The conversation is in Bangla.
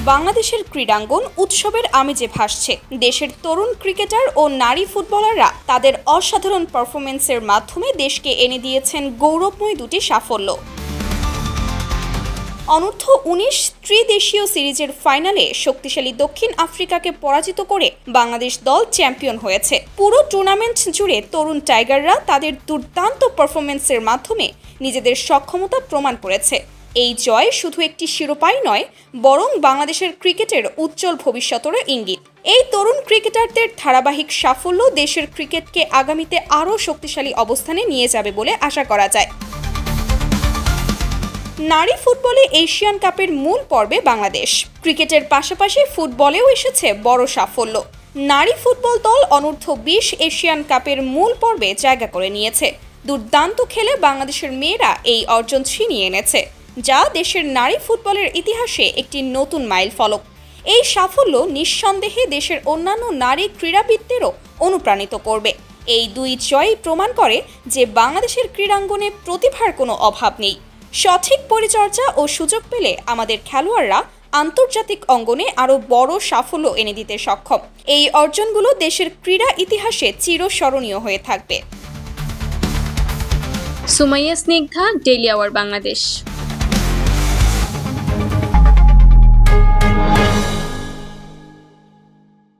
বাংলাদেশের ক্রীড়াঙ্গন উৎসবের আমেজে ভাসছে। দেশের তরুণ ক্রিকেটার ও নারী ফুটবলাররা তাদের অসাধারণ পারফরম্যান্সের মাধ্যমে দেশকে এনে দিয়েছেন গৌরবময় দুটি সাফল্য। অনূর্ধ্ব ১৯ ত্রিদেশীয় সিরিজের ফাইনালে শক্তিশালী দক্ষিণ আফ্রিকাকে পরাজিত করে বাংলাদেশ দল চ্যাম্পিয়ন হয়েছে। পুরো টুর্নামেন্ট জুড়ে তরুণ টাইগাররা তাদের দুর্দান্ত পারফরম্যান্সের মাধ্যমে নিজেদের সক্ষমতা প্রমাণ করেছে। এই জয় শুধু একটি শিরোপাই নয়, বরং বাংলাদেশের ক্রিকেটের উজ্জ্বল ভবিষ্যতের ইঙ্গিত। এই তরুণ ক্রিকেটারদের ধারাবাহিক সাফল্য দেশের ক্রিকেটকে আগামীতে আরও শক্তিশালী অবস্থানে নিয়ে যাবে বলে আশা করা যায়। নারী ফুটবলে এশিয়ান কাপের মূল পর্বে বাংলাদেশ। ক্রিকেটের পাশাপাশি ফুটবলেও এসেছে বড় সাফল্য। নারী ফুটবল দল অনূর্ধ্ব ২০ এশিয়ান কাপের মূল পর্বে জায়গা করে নিয়েছে। দুর্দান্ত খেলে বাংলাদেশের মেয়েরা এই অর্জন ছিনিয়ে এনেছে, যা দেশের নারী ফুটবলের ইতিহাসে একটি নতুন মাইলফলক। এই সাফল্য নিঃসন্দেহে দেশের অন্যান্য নারী ক্রীড়াবিদদেরও অনুপ্রাণিত করবে। এই দুই জয়ই প্রমাণ করে যে বাংলাদেশের ক্রীড়াঙ্গনে প্রতিভার কোনো অভাব নেই। সঠিক পরিচর্যা ও সুযোগ পেলে আমাদের খেলোয়াড়রা আন্তর্জাতিক অঙ্গনে আরও বড় সাফল্য এনে দিতে সক্ষম। এই অর্জনগুলো দেশের ক্রীড়া ইতিহাসে চিরস্মরণীয় হয়ে থাকবে। Sumaiya Snigdha, Daily Our Bangladesh.